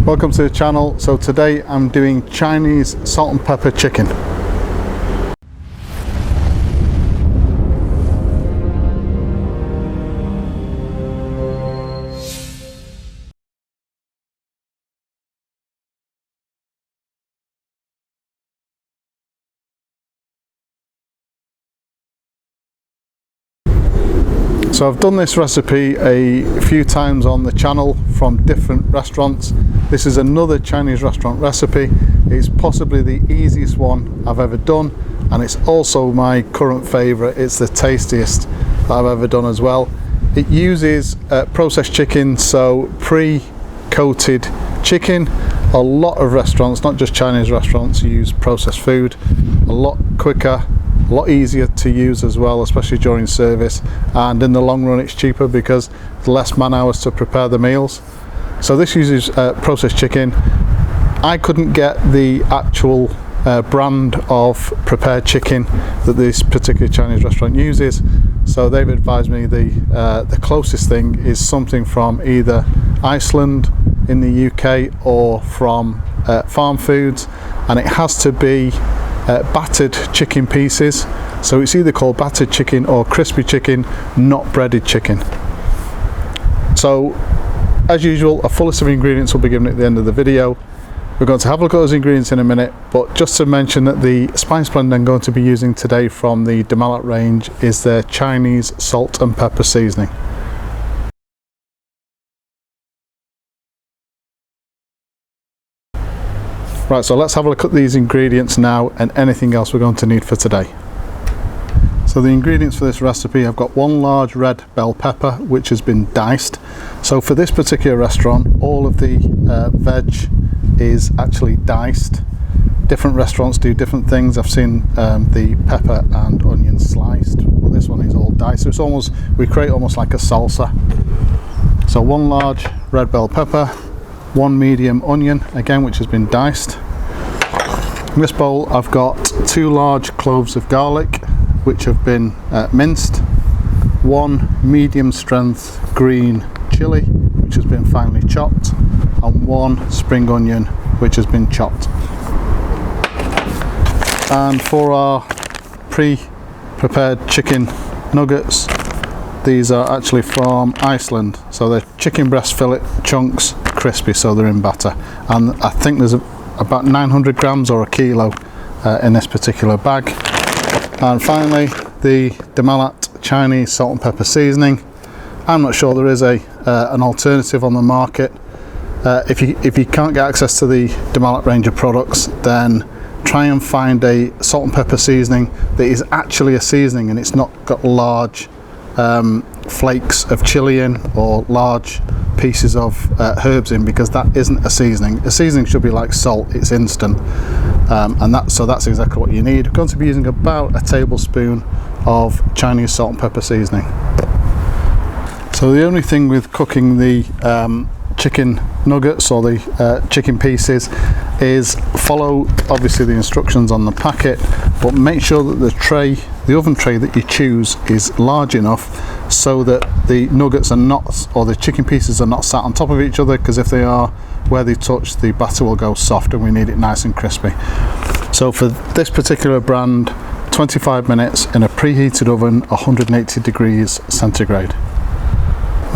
Welcome to the channel. So today I'm doing Chinese salt and pepper chicken. So I've done this recipe a few times on the channel from different restaurants. This is another Chinese restaurant recipe. It's possibly the easiest one I've ever done, and it's also my current favourite. It's the tastiest that I've ever done as well. It uses processed chicken, so pre-coated chicken. A lot of restaurants, not just Chinese restaurants, use processed food. A lot quicker, a lot easier to use as well, especially during service, and in the long run it's cheaper because there's less man hours to prepare the meals. So this uses processed chicken. I couldn't get the actual brand of prepared chicken that this particular Chinese restaurant uses, so they've advised me the closest thing is something from either Iceland in the UK or from Farm Foods, and it has to be battered chicken pieces. So it's either called battered chicken or crispy chicken, not breaded chicken. So as usual, a full list of ingredients will be given at the end of the video. We're going to have a look at those ingredients in a minute, but just to mention that the spice blend I'm going to be using today from the Malat range is their Chinese salt and pepper seasoning. Right, so let's have a look at these ingredients now and anything else we're going to need for today. So the ingredients for this recipe, I've got one large red bell pepper which has been diced. So for this particular restaurant, all of the veg is actually diced. Different restaurants do different things. I've seen the pepper and onion sliced, but this one is all diced. So it's almost, we create almost like a salsa. So one large red bell pepper, one medium onion, again, which has been diced. In this bowl I've got 2 large cloves of garlic which have been minced, 1 medium strength green chilli which has been finely chopped, and 1 spring onion which has been chopped. And for our pre-prepared chicken nuggets, these are actually from Iceland, so they're chicken breast fillet chunks, crispy, so they're in batter, and I think there's about 900 grams or a kilo in this particular bag. And finally, the Malat Chinese salt and pepper seasoning. I'm not sure there is an alternative on the market. If you can't get access to the Malat range of products, then try and find a salt and pepper seasoning that is actually a seasoning and it's not got large flakes of chili in or large pieces of herbs in, because that isn't a seasoning. A seasoning should be like salt, it's instant, and that's exactly what you need. We're going to be using about a tablespoon of Chinese salt and pepper seasoning. So the only thing with cooking the chicken nuggets or the chicken pieces is follow obviously the instructions on the packet, but make sure that the oven tray that you choose is large enough so that the nuggets are not, or the chicken pieces are not sat on top of each other, because if they are, where they touch, the batter will go soft and we need it nice and crispy. So for this particular brand, 25 minutes in a preheated oven, 180 degrees centigrade.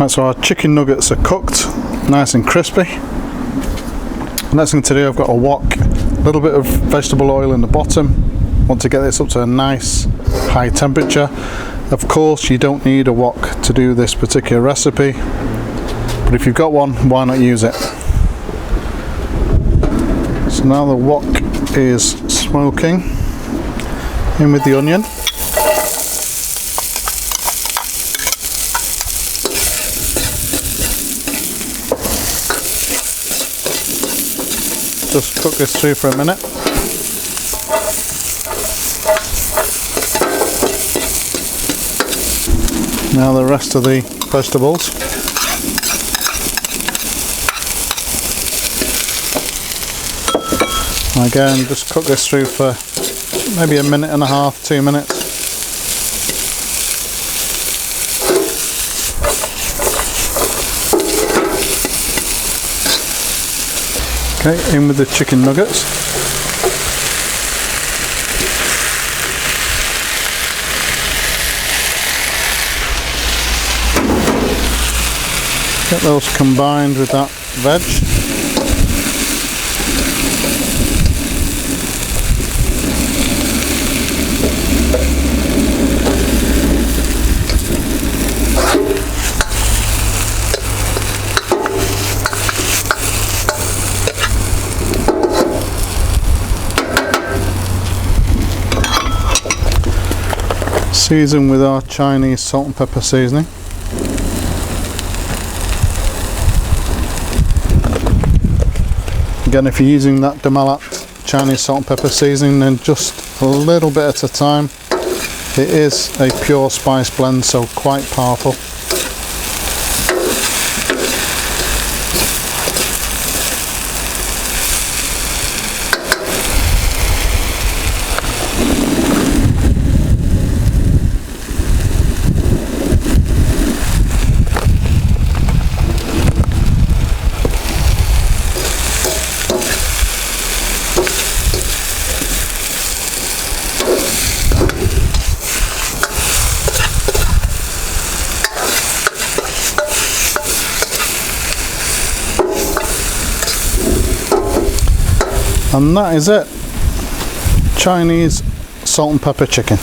Right, so our chicken nuggets are cooked nice and crispy. The next thing to do, I've got a wok, a little bit of vegetable oil in the bottom. Want to get this up to a nice high temperature. Of course, you don't need a wok to do this particular recipe, but if you've got one, why not use it? So now the wok is smoking. In with the onion. Just cook this through for a minute. Now the rest of the vegetables. Again, just cook this through for maybe 1.5 minutes, 2 minutes. Okay, in with the chicken nuggets. Get those combined with that veg. Season with our Chinese salt and pepper seasoning. Again, if you're using that Malat Chinese salt and pepper seasoning, then just a little bit at a time. It is a pure spice blend, so quite powerful. And that is it. Chinese salt and pepper chicken.